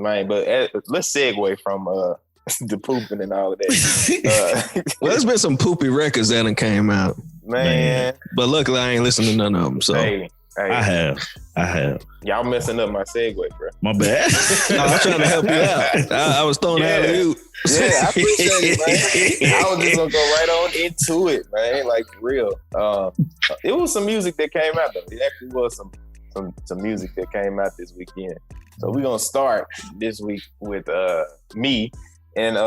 Man, but let's segue from the pooping and all of that. Well, there's been some poopy records that done came out. Man. But luckily I ain't listening to none of them. So Hey. I have. Y'all messing up my segue, bro. My bad. no, I'm trying to help you out. I was throwing out you. Yeah, I appreciate it, man. I was just gonna go right on into it, man. Like for real. It was some music that came out though. It actually was some music that came out this weekend. So we're gonna start this week with me, and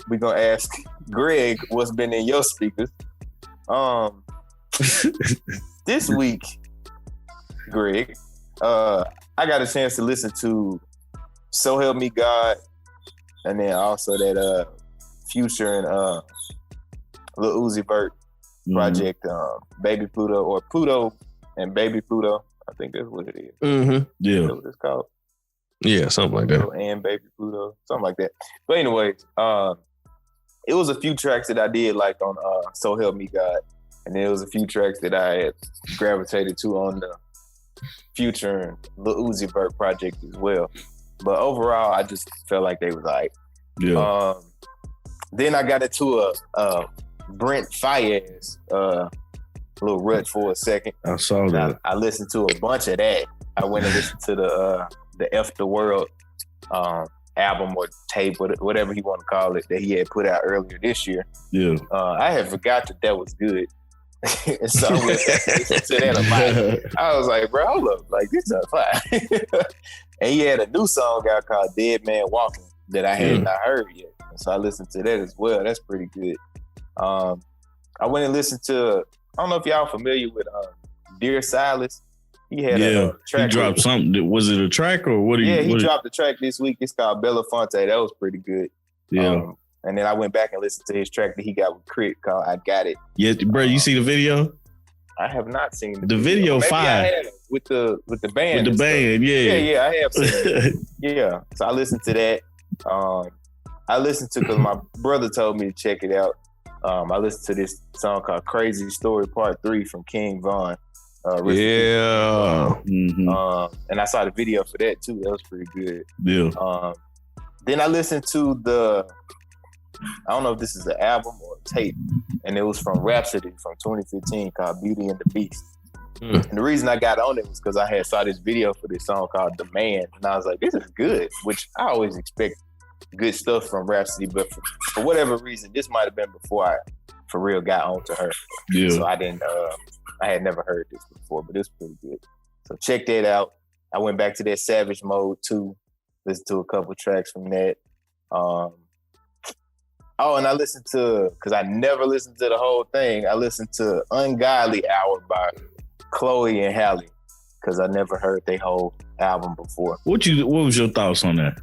we're gonna ask Greg what's been in your speakers. This week, Greg, I got a chance to listen to So Help Me God, and then also that Future and Lil Uzi Vert project, Baby Pluto, or Pluto and Baby Pluto. I think that's what it is. Mm-hmm. Yeah. That's what it's called. Yeah, something like that. Pluto and Baby Pluto, something like that. But anyways, it was a few tracks that I did like on So Help Me God, and then it was a few tracks that I had gravitated to on the Future and Lil Uzi Vert project as well. But overall, I just felt like they was like. Yeah. Then I got into a Brent Faiyaz little rut for a second. I saw that. I listened to a bunch of that. I went and listened to the F the World album or tape, whatever you want to call it, that he had put out earlier this year. Yeah. I had forgot that was good. And so I went listened to that a lot. I was like, bro, hold up, like this is fire. And he had a new song out called Dead Man Walking that I had not heard yet. And so I listened to that as well. That's pretty good. I went and listened to, I don't know if y'all familiar with Dear Silas. He had a track. He dropped something. Was it a track or what? He dropped a track this week. It's called Belafonte. That was pretty good. Yeah. And then I went back and listened to his track that he got with Crit called I Got It. Yeah, bro, you see the video? I have not seen the video. Maybe fire. I had it with the band. With the band, yeah, I have seen it. Yeah. So I listened to that. I listened to, because my brother told me to check it out. I listened to this song called Crazy Story Part 3 from King Von. Yeah. And I saw the video for that too. That was pretty good. Yeah. Then I listened to I don't know if this is an album or a tape, and it was from Rhapsody from 2015 called Beauty and the Beast. And the reason I got on it was because I had saw this video for this song called The Man, and I was like, this is good, which I always expect good stuff from Rhapsody, but for whatever reason, this might have been before I for real got onto her. Yeah. So I didn't, I had never heard this before, but it's pretty good. So check that out. I went back to that Savage Mode too, listened to a couple tracks from that. And I listened to, because I never listened to the whole thing, I listened to Ungodly Hour by Chloe and Halle, because I never heard their whole album before. What was your thoughts on that?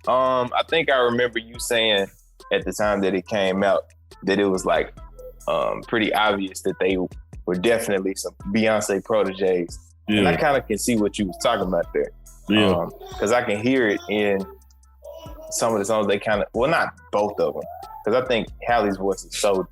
I think I remember you saying at the time that it came out that it was like pretty obvious that they were definitely some Beyonce proteges. Yeah. And I kind of can see what you was talking about there. Yeah. Because I can hear it in some of the songs. They kind of, well, not both of them, because I think Halle's voice is so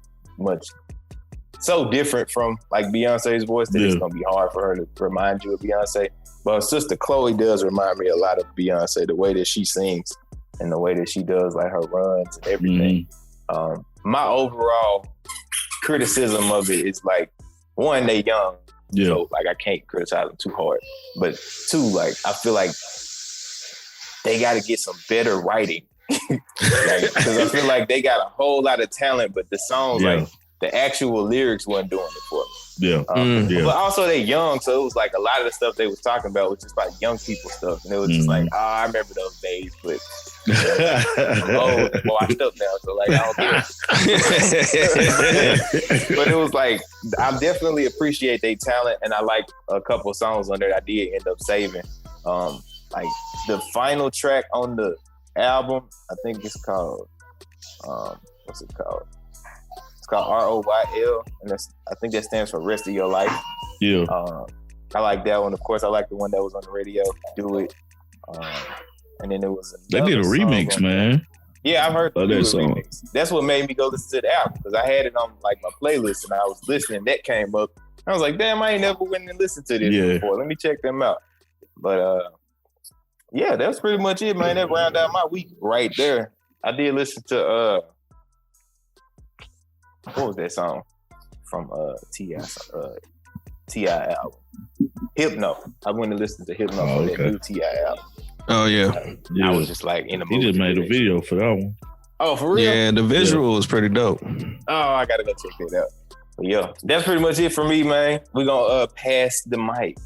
different from like Beyonce's voice that it's gonna be hard for her to remind you of Beyonce. But her sister Chloe does remind me a lot of Beyonce, the way that she sings and the way that she does like her runs and everything. My overall criticism of it is like, one, they young, so like I can't criticize them too hard. But two, like I feel like they got to get some better writing, because I feel like they got a whole lot of talent, but the songs, like the actual lyrics, wasn't doing it for me. But also they young, so it was like a lot of the stuff they was talking about was just like young people stuff, and it was just like, I remember those days, but old and washed up now, so like I don't get it. But it was like, I definitely appreciate their talent, and I like a couple songs on there I did end up saving. Like the final track on the album, I think it's called what's it called? It's called ROYL, and I think that stands for Rest of Your Life. Yeah. I like that one. Of course, I like the one that was on the radio, Do It. And then there was they did a remix, man. Yeah, I've heard that song. Remix. That's what made me go listen to the album, because I had it on like my playlist and I was listening. That came up. I was like, damn, I ain't never went and listened to this before. Let me check them out. But Yeah, that's pretty much it, man. That round out my week right there. I did listen to what was that song from T.I. album? Hypno. I went and listened to Hypno for that new T.I. album. Oh yeah. I was just like in the mood. He just made a video for that one. Oh, for real? Yeah, the visual was pretty dope. Oh, I gotta go check that out. But yeah, that's pretty much it for me, man. We're gonna pass the mic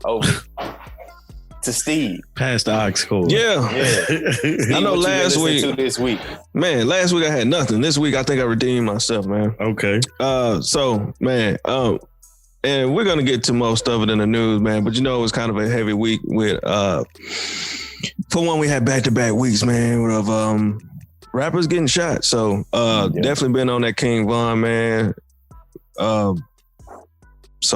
over to Steve. Pass the aux cord. Yeah. Steve, I know last week. This week, man, last week I had nothing. This week I think I redeemed myself, man. Okay. So man, and we're gonna get to most of it in the news, man. But it was kind of a heavy week with for one, we had back-to-back weeks, man, of rappers getting shot. So definitely been on that King Von, man. So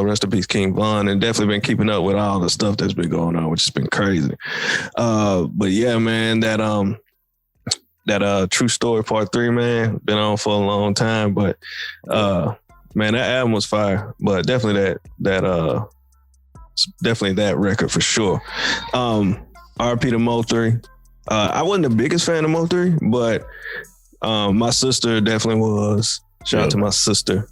rest in peace, King Von, and definitely been keeping up with all the stuff that's been going on, which has been crazy. But yeah, man, that True Story Part 3, man, been on for a long time. But man, that album was fire. But definitely definitely that record for sure. RP to Mo 3. I wasn't the biggest fan of Mo 3, but my sister definitely was. Shout out to my sister,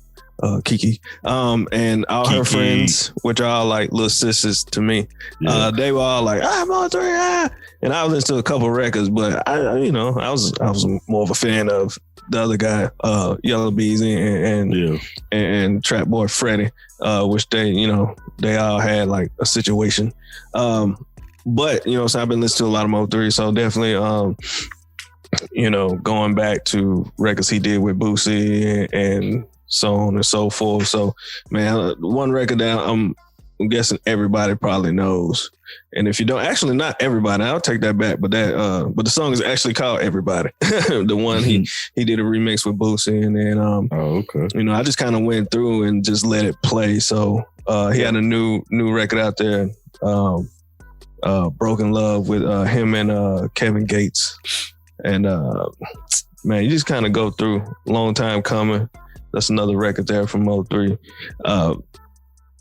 Kiki, and all her friends, which are all like little sisters to me. Yeah. They were all like, Mo 3, and I listened to a couple records, but I was more of a fan of the other guy, Yellow Beezy and Trap Boy Freddy, which they all had like a situation. But so I've been listening to a lot of Mo 3, so definitely going back to records he did with Boosie and so on and so forth. So man, one record that I'm guessing everybody probably knows. And if you don't, actually not everybody, I'll take that back. But but the song is actually called Everybody. The one he did a remix with Boosie, and then I just kind of went through and just let it play. So he had a new record out there. Broken Love with him and Kevin Gates, and man, you just kind of go through. Long time coming. That's another record there from Mo 3.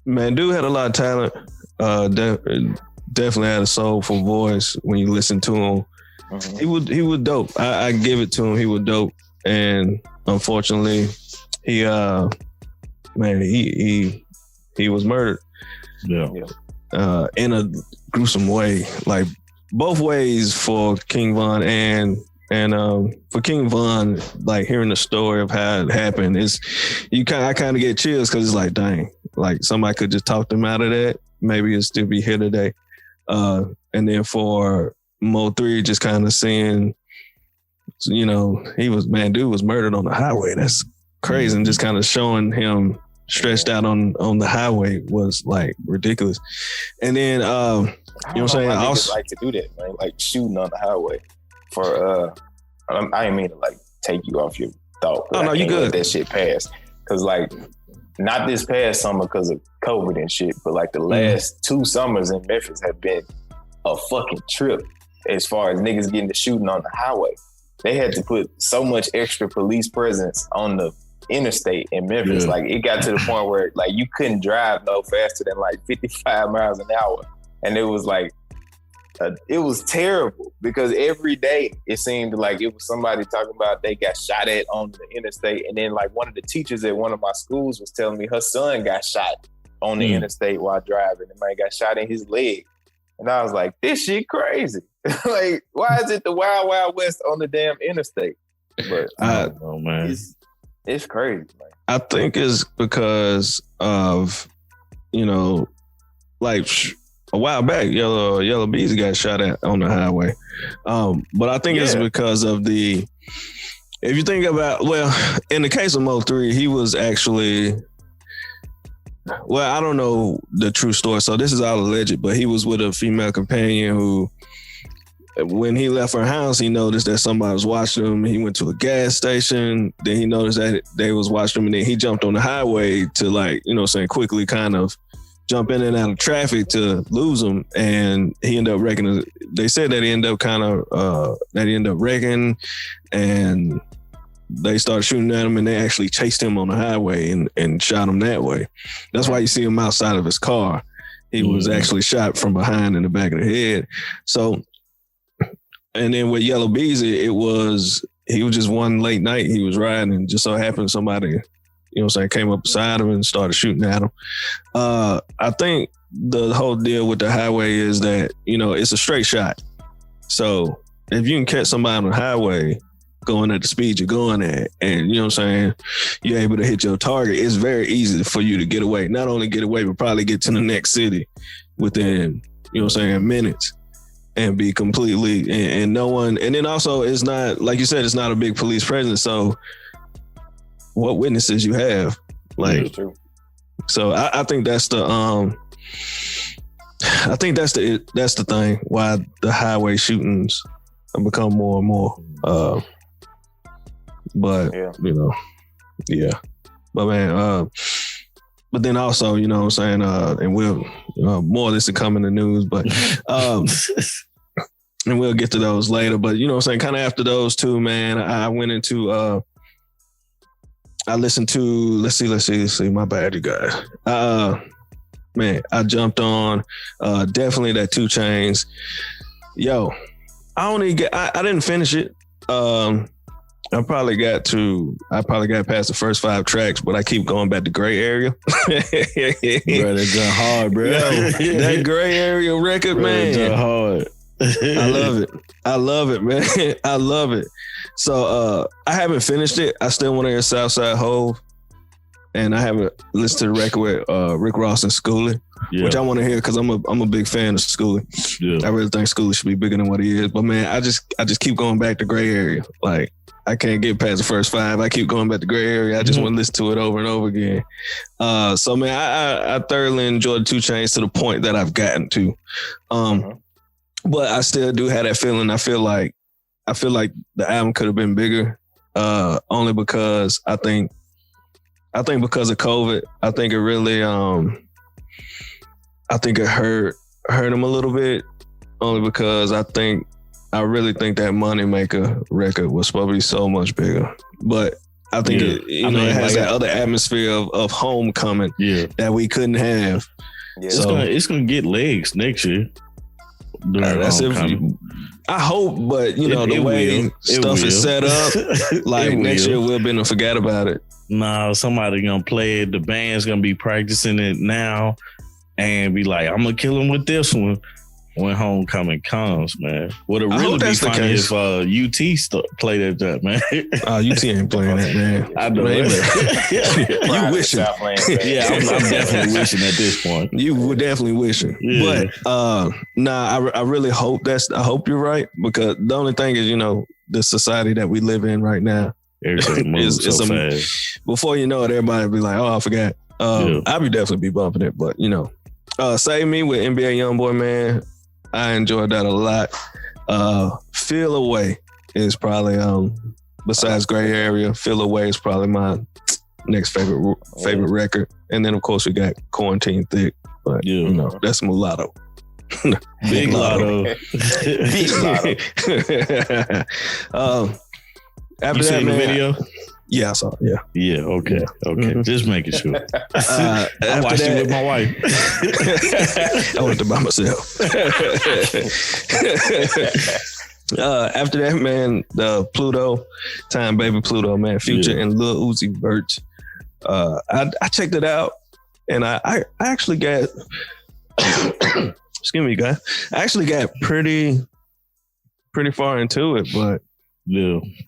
Man, dude had a lot of talent. Definitely had a soulful voice when you listen to him. Mm-hmm. He was dope. I give it to him. He was dope, and unfortunately, he was murdered. Yeah. In a gruesome way, like both ways for King Von and for King Von, like hearing the story of how it happened I kind of get chills because it's like, dang, like somebody could just talk them out of that. Maybe it'll still be here today. And then for Mo 3, just kind of seeing, dude was murdered on the highway. That's crazy. And just kind of showing him stretched out on the highway was like ridiculous. And then you know what I'm saying? I also like to do that, man. Like shooting on the highway for I didn't mean to like take you off your thought. Oh no, you good. Let that shit pass. Cause like not this past summer because of COVID and shit, but like the last 2 summers in Memphis have been a fucking trip as far as niggas getting to shooting on the highway. They had to put so much extra police presence on the interstate in Memphis. Like it got to the point where like you couldn't drive no faster than like 55 miles an hour. And it was like, it was terrible because every day it seemed like it was somebody talking about they got shot at on the interstate. And then like one of the teachers at one of my schools was telling me her son got shot on the interstate while driving. The man got shot in his leg. And I was like, this shit crazy. Like, why is it the Wild Wild West on the damn interstate? But I don't know, man. It's crazy, man. I think it's because of, like a while back, Yellow Beezy got shot at on the highway. But I think it's because of if you think about, in the case of Mo 3, he was actually, I don't know the true story, so this is all alleged, but he was with a female companion who, when he left her house, he noticed that somebody was watching him. He went to a gas station. Then he noticed that they was watching him, and then he jumped on the highway to quickly kind of jump in and out of traffic to lose him. And he ended up wrecking. They said that he ended up wrecking, and they started shooting at him, and they actually chased him on the highway and shot him that way. That's why you see him outside of his car. He was actually shot from behind in the back of the head. So And then with Yellow Beezy, he was just one late night. He was riding and just so happened somebody, you know what I'm saying, came up beside him and started shooting at him. I think the whole deal with the highway is that, you know, it's a straight shot. So if you can catch somebody on the highway going at the speed you're going at, and you know what I'm saying, you're able to hit your target, it's very easy for you to get away. Not only get away, but probably get to the next city within, you know what I'm saying, minutes, and be completely, and no one, and then also it's not, like you said, it's not a big police presence. So what witnesses you have? Like, so I think that's the, I think that's the thing why the highway shootings have become more and more. But you know, yeah. But man, but then also, you know what I'm saying, and we'll more of this to come in the news, but and we'll get to those later. But you know what I'm saying, kind of after those two, man, I went into I listened to let's see, my bad, you guys. Man, I jumped on definitely that 2 Chainz. Yo, I didn't finish it. I probably got past the first 5 tracks, but I keep going back to Gray Area. Bro, that's going hard, bro. That Gray Area record, bro, man. That's hard. I love it, man. I love it. So I haven't finished it. I still want to hear Southside Hove. And I haven't listened to the record with Rick Ross and Schoolie, which I want to hear because I'm a big fan of Schoolie. Yeah. I really think Schoolie should be bigger than what he is. But man, I just keep going back to Gray Area. Like, I can't get past the first 5. I keep going back to Gray Area. I just want to listen to it over and over again. So man, I thoroughly enjoyed 2 Chainz to the point that I've gotten to. But I still do have that feeling. I feel like the album could have been bigger. Only because I think because of COVID, I think it really I think it hurt him a little bit. Only because I really think that Moneymaker record was supposed to be so much bigger. But I think it has that other atmosphere of homecoming that we couldn't have. Yeah. So it's gonna get legs next year. That's I hope, but you know, the way stuff is set up, like next year we'll be to forget about it. No, somebody gonna play it. The band's gonna be practicing it now and be like, I'm gonna kill him with this one when homecoming comes, man. What'll really be funny if UT play that, man. UT ain't playing that, man. I know. You wishing. Yeah, I'm definitely wishing at this point. You were definitely wishing. Yeah. But I really hope I hope you're right, because the only thing is, you know, the society that we live in right now is so fast. Before you know it, everybody will be like, oh, I forgot. I'll be definitely be bumping it, but you know. Save Me with NBA Youngboy, man. I enjoyed that a lot. Feel Away is probably besides Gray Area, Feel Away is probably my next favorite record. And then of course we got Quarantine Thick, but you know, that's Mulatto. Big Lotto. Big Lotto. After you that, seen the video? Yeah, I saw it. Yeah. Okay. Mm-hmm. Just making sure. I watched it with my wife. I went to by myself. After that, man, the Pluto, Time Baby Pluto, man, Future and Lil Uzi Vert. I checked it out, and I actually got, excuse me, guys. I actually got pretty far into it, but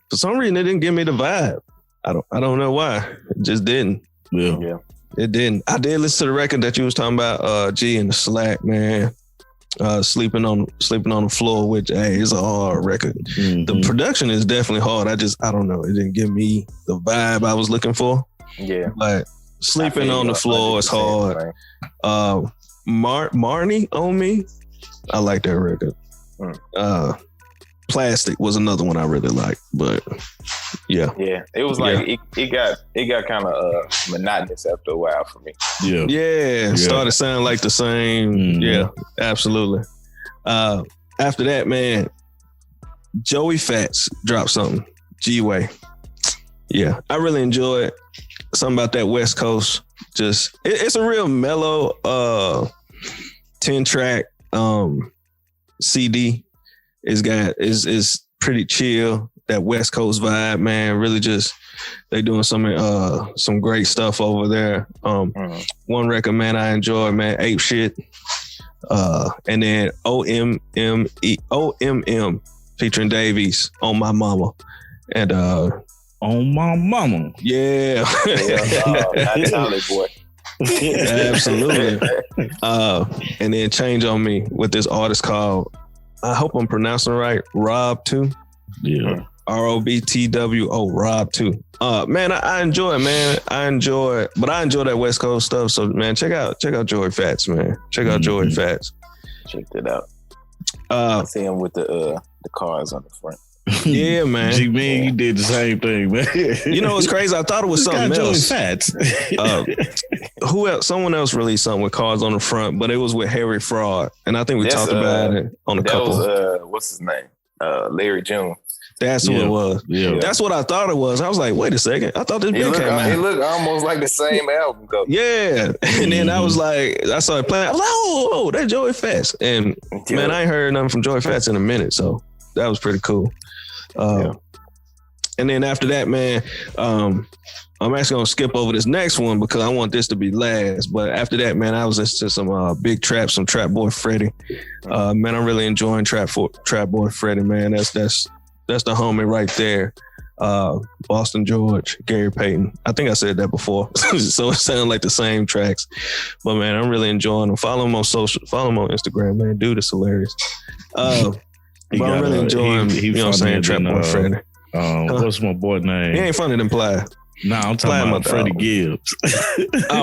for some reason it didn't give me the vibe. I don't know why. It just didn't. Yeah. It didn't. I did listen to the record that you was talking about, G and the Slack, man. Sleeping on the Floor, which is a hard record. Mm-hmm. The production is definitely hard. I don't know. It didn't give me the vibe I was looking for. Yeah. But Sleeping on the Floor is hard. Marnie on Me. I like that record. Plastic was another one I really liked, but yeah, it was like it got kind of monotonous after a while for me. Started sounding like the same. Yeah, absolutely. After that, man, Joey Fats dropped something. G-Way. Yeah, I really enjoyed it. Something about that West Coast. Just it's a real mellow 10-track CD. It's pretty chill. That West Coast vibe, man. Really just they doing some great stuff over there. One record, man, I enjoy, man, Ape Shit. And then OMM featuring Davies, On My Mama. And On My Mama. Yeah. That's Solid Boy. Absolutely. And then Change on Me with this artist called, I hope I'm pronouncing it right, Rob 2. Yeah. ROBTWO, Rob 2. Man, I enjoy it, man. I enjoy that West Coast stuff. So, man, check out Joey Fats, man. Check out Joey Fats. Check that out. I see him with the cars on the front. Yeah, man. G-Man, you did the same thing, man. You know what's crazy? I thought it was something else. Joey Fats. Who else? Someone else released something with cars on the front, but it was with Harry Fraud, and I think we talked about it on a couple. That was what's his name? Larry June. That's what it was. Yeah. That's what I thought it was. I was like, wait a second. I thought this came out. It looked almost like the same album cover. Yeah. And then I was like, I saw it playing. I was like, oh, that's Joey Fats. And man, I ain't heard nothing from Joey Fats in a minute. So that was pretty cool. And then after that, man, I'm actually going to skip over this next one because I want this to be last. But after that, man, I was listening to some big trap, some Trap Boy Freddy. Man, I'm really enjoying Trap Boy Freddy, man. That's the homie right there. Boston George, Gary Payton. I think I said that before. So it sounded like the same tracks. But man, I'm really enjoying them. Follow him on Instagram, man. Dude, it's hilarious. But I'm really enjoying, you know what I'm saying, Trap Boy Freddy. What's my boy name? He ain't funny than Ply. Nah, I'm talking about Freddie Gibbs.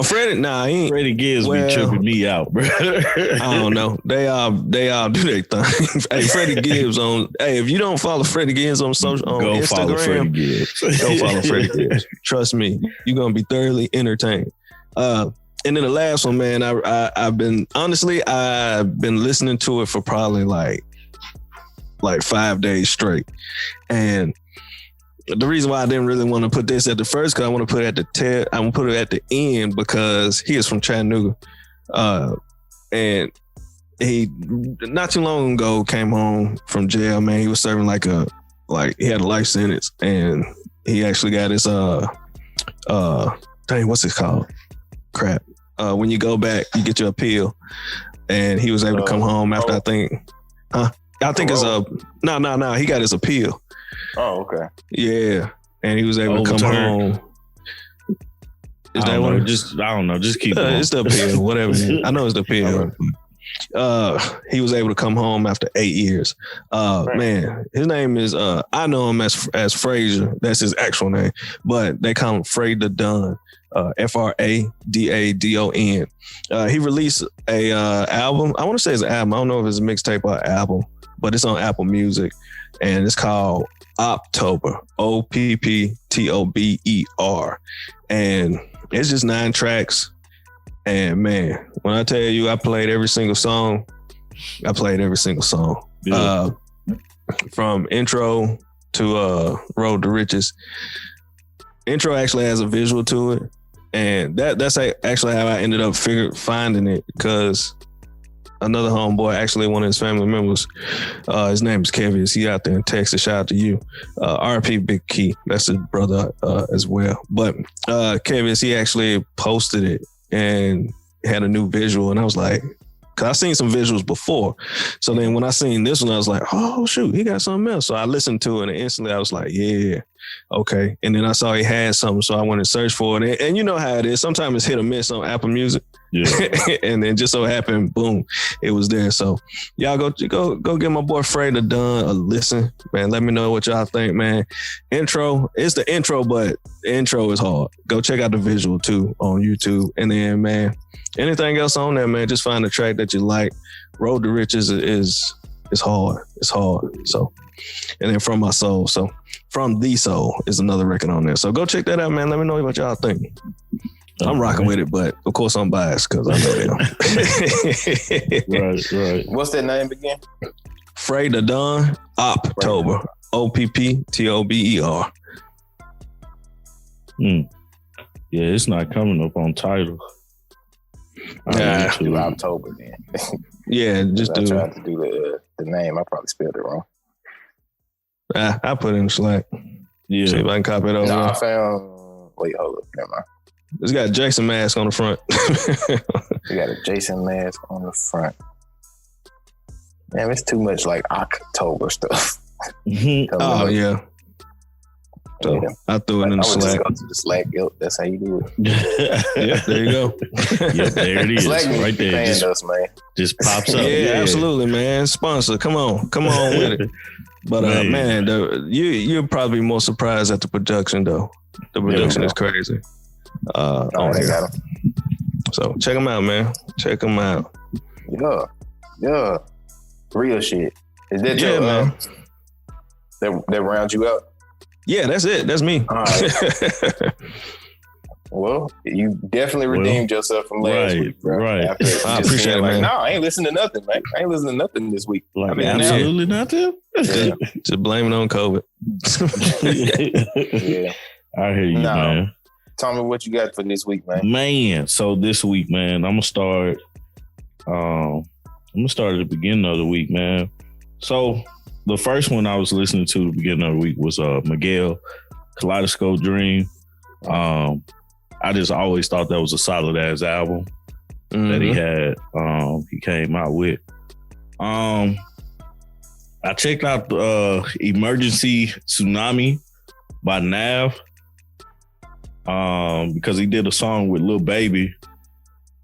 Freddie, nah, he ain't. Freddie Gibbs be tripping me out, bro. I don't know. They all do their thing. Hey, Freddie Gibbs if you don't follow Freddie Gibbs on Instagram, follow Freddie Gibbs. Go follow Freddie Gibbs. Trust me, you're gonna be thoroughly entertained. And then the last one, man, I've been listening to it for probably like 5 days straight, and the reason why I didn't really want to put this at the first, because I want to put it at the end because he is from Chattanooga, and he not too long ago came home from jail. Man, he was serving he had a life sentence, and he actually got his what's it called? Crap. When you go back, you get your appeal, and he was able to come home after I think it's no. He got his appeal. Oh, okay. Yeah, and he was able to come home. Is that one? I don't know. Just keep going. It's the appeal, whatever. I know it's the appeal. He was able to come home after 8 years. Man, his name is I know him as Frazier. That's his actual name, but they call him Fray the Don. Fradadon. He released a album. I want to say it's an album. I don't know if it's a mixtape or an album, but it's on Apple Music, and it's called Opptober. Opptober. And it's just 9 tracks. And man, when I tell you I played every single song. Yeah. From intro to Road to Riches. Intro actually has a visual to it. And that's actually how I ended up finding it, because another homeboy, actually one of his family members, his name is Kevin. He out there in Texas. Shout out to you. RP Big Key. That's his brother as well. But Kevin, he actually posted it and had a new visual. And I was like, because I seen some visuals before. So then when I seen this one, I was like, oh, shoot, he got something else. So I listened to it, and instantly I was like, yeah, okay. And then I saw he had something, so I went and searched for it. And you know how it is. Sometimes it's hit or miss on Apple Music. Yeah. And then just so happened, boom, it was there. So y'all go give my boy Fradadon a listen, man. Let me know what y'all think, man. Intro, it's the intro, but the intro is hard. Go check out the visual too on YouTube. And then, man, anything else on there, man, just find a track that you like. Road to Riches is hard. It's hard. So, and then From My Soul. So From the Soul is another record on there. So go check that out, man. Let me know what y'all think. I'm rocking with it, but of course I'm biased because I know them. Right. What's that name again? Fradadon, Opptober. Opptober. Yeah, it's not coming up on title. Yeah, do Opptober then. Yeah, just do. I tried to do the name. I probably spelled it wrong. I put it in the Slack. Yeah. See if I can copy it over. No, I found. Wait, hold up. Never mind. It's got a Jason mask on the front. We got a Jason mask on the front. Man, it's too much like October stuff. Oh, yeah. So yeah. I threw it in the Slack. Just go to the Slack. Yep, that's how you do it. Yeah, there you go. Yep, there it is. Slack right there. Just pops up. Yeah, absolutely, man. Sponsor. Come on with it. But man, you'll probably be more surprised at the production though. The production is crazy. They got them. So check them out, man. Check them out. Yeah. Real shit. Is that your man? That round you out? Yeah, that's it. That's me. All right. Well, you definitely redeemed yourself from last week, bro. Right. I appreciate it, man. No, I ain't listening to nothing, man. I ain't listening to nothing this week. Like, absolutely nothing? Yeah. Just blame it on COVID. Yeah. I hear you, man. Tell me what you got for this week, man. Man, so this week, man, I'm gonna start at the beginning of the week, man. So the first one I was listening to at the beginning of the week was Miguel, Kaleidoscope Dream. I just always thought that was a solid ass album that he had. He came out with. I checked out Emergency Tsunami by Nav. Because he did a song with Lil Baby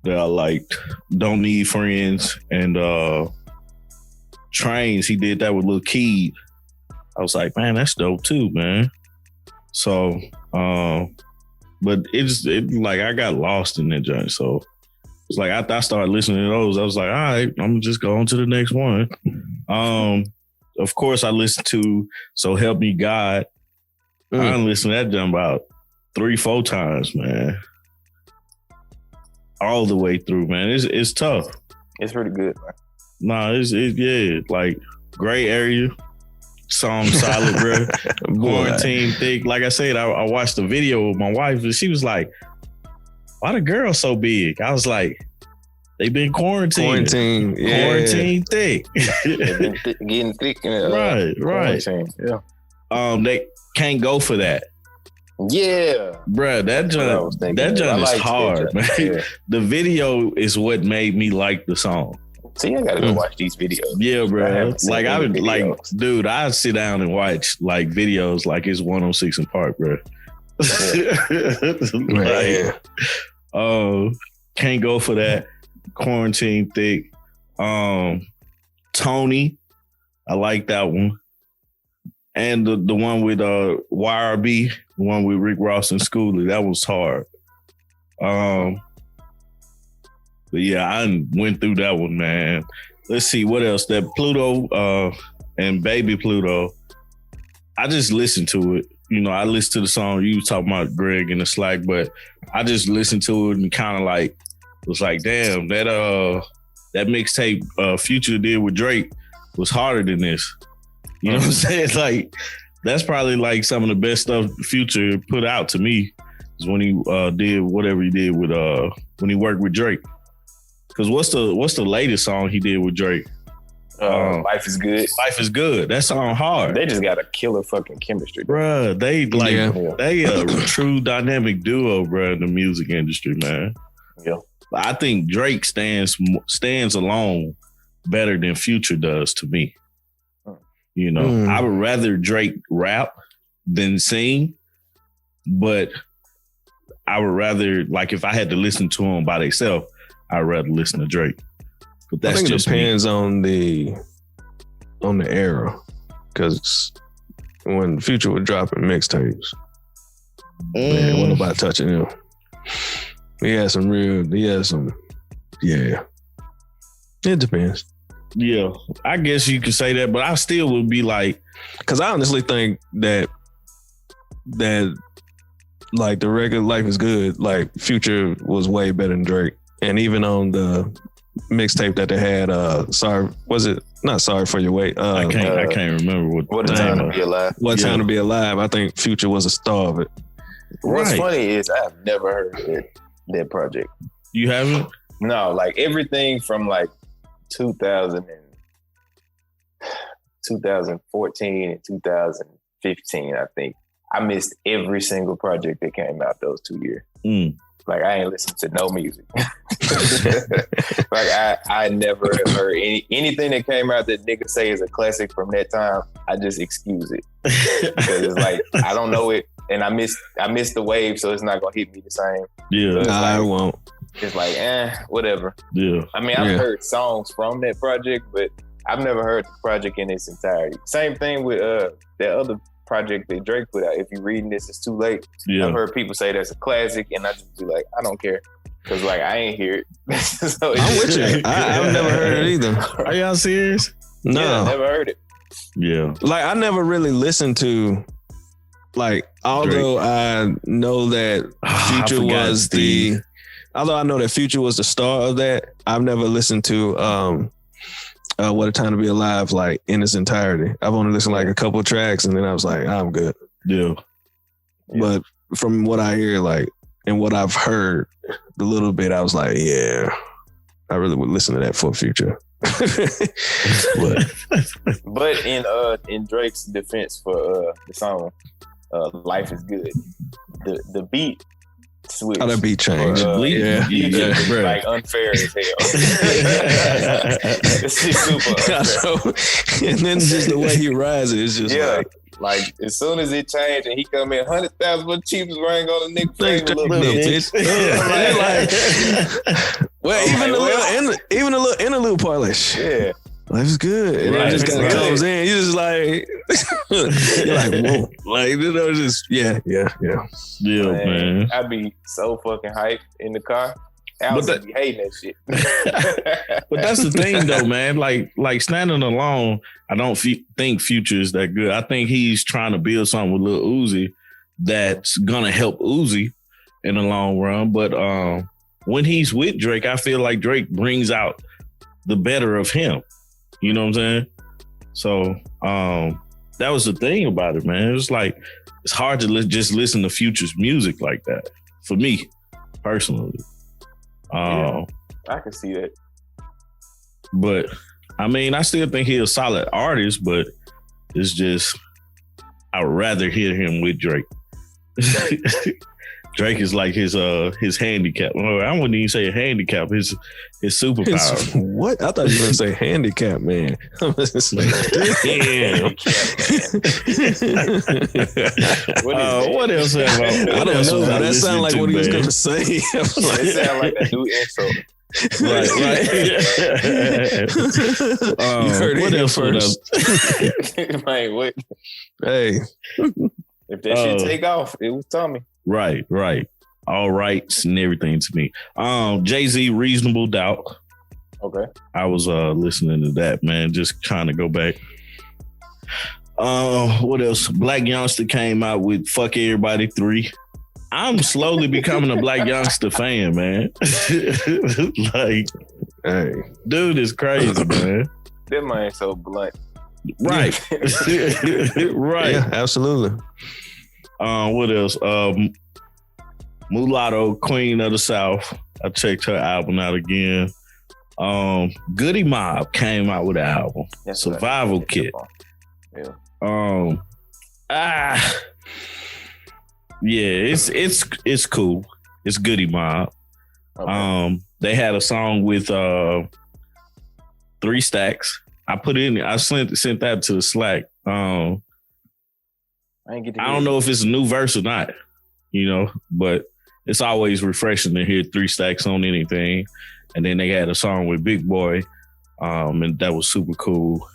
that I liked. Don't Need Friends, and Trains. He did that with Lil Keed. I was like, man, that's dope too, man. So, but like I got lost in that joint. So it's like after I started listening to those, I was like, all right, I'm gonna just go on to the next one. Of course, I listened to So Help Me God. I listened to that joint about 3-4 times, man. All the way through, man. It's tough. It's pretty good, man. Nah, it's like gray area. Song solid, bro. Quarantine thick. Like I said, I watched the video with my wife and she was like, why the girl so big? I was like, they been quarantined. Quarantine thick. Getting thick in it. Right. Yeah. They can't go for that. Yeah, bruh, that joint is hard, man. Yeah. The video is what made me like the song. See, I gotta go watch these videos. Yeah, bro. Like I would like, dude, I'd sit down and watch like videos like it's 106 in Park, bro. Yeah. Can't go for that. Quarantine thick. Tony, I like that one. And the one with YRB, the one with Rick Ross and Schoolie, that was hard. But yeah, I went through that one, man. Let's see what else. That Pluto and Baby Pluto. I just listened to it. You know, I listened to the song. You was talking about Greg in the Slack, but I just listened to it and kind of like was like, damn, that mixtape Future did with Drake was harder than this. You know what I'm saying? Like, that's probably like some of the best stuff Future put out to me is when he did whatever he did with when he worked with Drake. Because what's the latest song he did with Drake? Life is Good. Life is Good. That song hard. They just got a killer fucking chemistry, bruh. They a true dynamic duo, bruh, in the music industry, man. Yeah, I think Drake stands alone better than Future does to me. You know, I would rather Drake rap than sing, but I would rather, like, if I had to listen to him by themselves, I'd rather listen to Drake. But that's I think just it depends on the era, because when Future was dropping mixtapes, man, wasn't nobody touching him. He had some. Yeah. It depends. Yeah, I guess you could say that, but I still would be like, because I honestly think that like the record Life is Good, like Future was way better than Drake, and even on the mixtape that they had, not Sorry for Your Wait. I can't remember what Time to Be Alive. Time to Be Alive. I think Future was a star of it. What's funny is I have never heard that project. You haven't? No, like everything from like 2000 and 2014 and 2015, I think. I missed every single project that came out those 2 years. Like, I ain't listened to no music. Like, I never heard anything that came out that niggas say is a classic from that time. I just excuse it. Because it's like, I don't know it, and I missed the wave, so it's not going to hit me the same. Yeah. So I won't. It's like, whatever. Yeah. I mean, I've heard songs from that project, but I've never heard the project in its entirety. Same thing with that other project that Drake put out. If you're reading this, it's too late. Yeah. I've heard people say that's a classic, and I just be like, I don't care. Because, like, I ain't hear it. So I'm with you. I've never heard it either. Are y'all serious? No. Yeah, I never heard it. Yeah. Like, I never really listened to, like, although Drake. I know that Future was although I know that Future was the star of that, I've never listened to What a Time to Be Alive, like, in its entirety. I've only listened to, like, a couple of tracks, and then I was like, I'm good. Yeah. But from what I hear, like, and what I've heard, the little bit, I was like, yeah, I really would listen to that for Future. But in Drake's defense for the song "Life Is Good," the beat switch. How that beat changed? Like unfair as hell. It's super unfair. And then just the way he rides it, it's just like as soon as it changed and he come in 100,000 for cheapest ring on the nigga face a little bit. Even a little interlude part, like shit. Life's good. And it just kind of comes in. You just like, you're like, whoa. Like, you know, just, yeah, man. I'd be so fucking hyped in the car. I would be hating that shit. But that's the thing, though, man. Like standing alone, I don't think Future is that good. I think he's trying to build something with Lil Uzi that's gonna help Uzi in the long run. But when he's with Drake, I feel like Drake brings out the better of him. You know what I'm saying? So that was the thing about it, man. It was like, it's hard to just listen to Future's music like that, for me, personally. I can see that. But, I mean, I still think he's a solid artist, but it's just, I would rather hear him with Drake. Drake is like his handicap. Well, I wouldn't even say a handicap. His superpower. What? I thought you were going to say handicap, man. I was just like, damn. What else have I don't know. That sounded like what he was going to say. It sounded like a new intro. Right. You heard what it else first. Man, what? Hey. If that shit take off, it was Tommy. Right. All rights and everything to me. Jay-Z, Reasonable Doubt. Okay. I was listening to that, man. Just kind of go back. What else? Black Youngster came out with Fuck Everybody 3. I'm slowly becoming a Black Youngster fan, man. Like, hey, dude is crazy, man. That man so blunt. Right. Right. Yeah, absolutely. What else? Mulatto, Queen of the South. I checked her album out again. Goody Mob came out with an album. That's Survival Kit. Yeah. Yeah, it's cool. It's Goody Mob. Okay. They had a song with 3 Stacks. I sent that to the Slack. I don't know if it's a new verse or not, you know, but it's always refreshing to hear 3 Stacks on anything. And then they had a song with Big Boy, and that was super cool.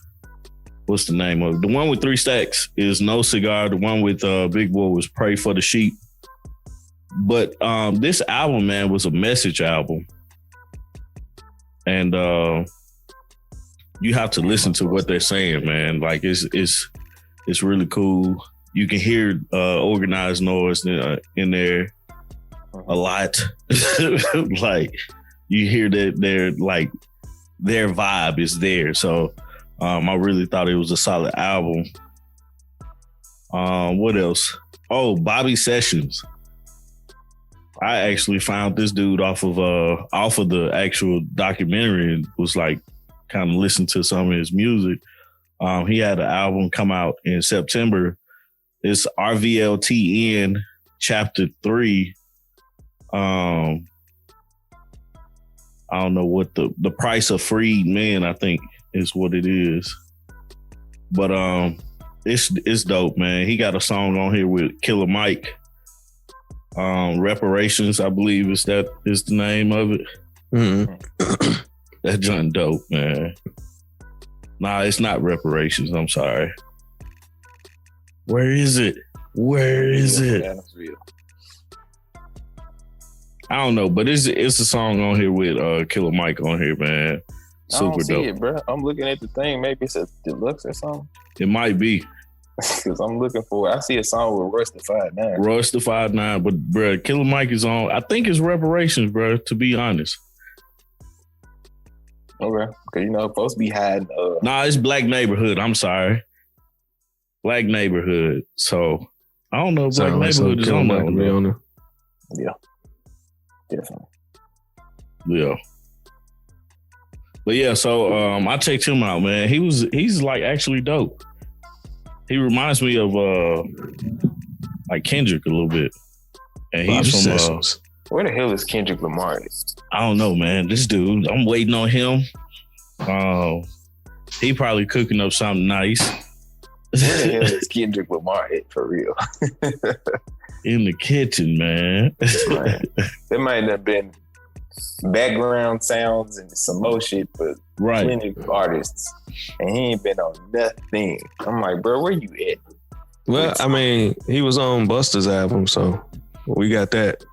What's the name of it? The one with 3 Stacks is No Cigar. The one with Big Boy was Pray for the Sheep. But this album, man, was a message album. And you have to listen to what they're saying, man. Like, it's really cool. You can hear organized noise in there a lot. Like, you hear that their vibe is there. So I really thought it was a solid album. What else? Oh, Bobby Sessions. I actually found this dude off of the actual documentary and was like kind of listening to some of his music. He had an album come out in September. It's RVLTN Chapter 3. I don't know what the price of freed men, I think is what it is. But it's dope, man. He got a song on here with Killer Mike. Reparations, I believe is the name of it. Mm-hmm. That joint dope, man. Nah, it's not Reparations. I'm sorry. Where is it? I don't know, but it's a song on here with Killer Mike on here, man. Super I don't see dope. it, bro. I'm looking at the thing. Maybe it's a deluxe or something. It might be. Because I'm looking for it. I see a song with Royce da 5'9". Royce da 5'9", but bro, Killer Mike is on. I think it's Reparations, bro. To be honest. Okay, because supposed to be hiding. Nah, it's Black Neighborhood. I'm sorry, Black Neighborhood. So I don't know if Black Neighborhood is on that one. Yeah, definitely. Yeah. But yeah, so I checked him out, man. He's like actually dope. He reminds me of like Kendrick a little bit. And he's from where the hell is Kendrick Lamar? I don't know, man. This dude, I'm waiting on him. He probably cooking up something nice. Where the hell is Kendrick Lamar at for real? In the kitchen, man. Right. There might have been background sounds and some more shit, but plenty of artists, and he ain't been on nothing. I'm like, bro, where you at? Well, I mean, he was on Busta's album, so we got that.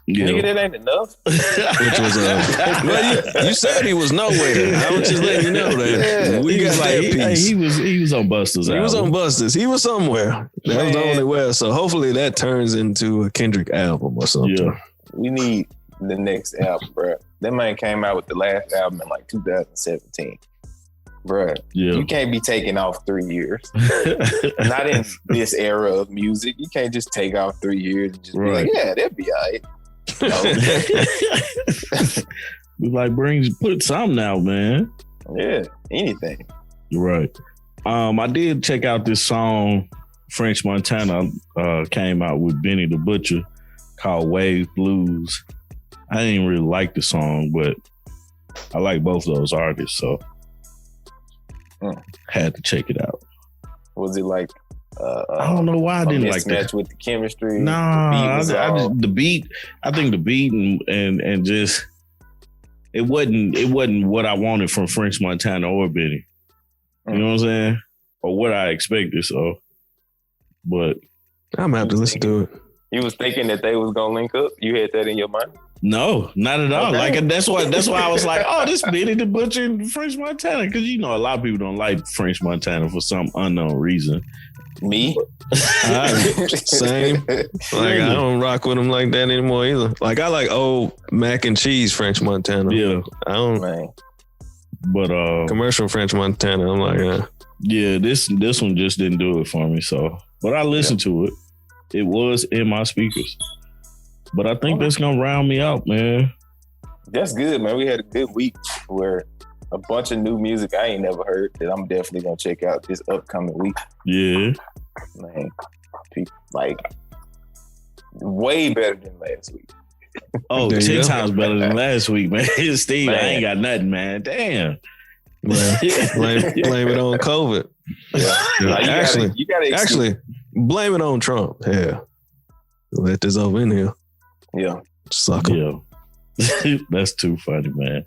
Yeah. Nigga, that ain't enough. Which was well, you said he was nowhere. I was just letting you know that. Yeah. We got that piece. He was on Busta's album. He was on Busta's. He was somewhere. That was the only way. So hopefully that turns into a Kendrick album or something. Yeah. We need the next album, bro. That man came out with the last album in like 2017. Bro, you can't be taking off 3 years. Not in this era of music. You can't just take off 3 years and just be like, yeah, that'd be all right. Put something out, man. Yeah, anything. Right. I did check out this song French Montana came out with Benny the Butcher called Wave Blues. I didn't really like the song, but I like both of those artists, so had to check it out. Was it like I don't know why I didn't like that. With the chemistry. Nah, the beat. I think the beat and just it wasn't what I wanted from French Montana or Benny. You know what I'm saying? Or what I expected. So, but I'm gonna have to listen to it. You was thinking that they was gonna link up? You had that in your mind? No, not at all. Okay. Like that's why I was like, oh, this Benny the Butcher and French Montana, because a lot of people don't like French Montana for some unknown reason. Me? Same. Like I don't rock with him like that anymore either. Like I like old mac and cheese French Montana. Yeah, I don't. Man. But commercial French Montana, I'm like, yeah, this one just didn't do it for me. So, but I listened to it. It was in my speakers. But I think that's gonna round me out, man. That's good, man. We had a good week where a bunch of new music I ain't never heard that I'm definitely gonna check out this upcoming week. Yeah, man, like way better than last week. Oh, 10 times better than last week, man. Steve, man. I ain't got nothing, man. Damn. Blame it on COVID. Yeah. You gotta blame it on Trump. Yeah. Let this over in here. Yeah. Suck him. Yeah. That's too funny, man.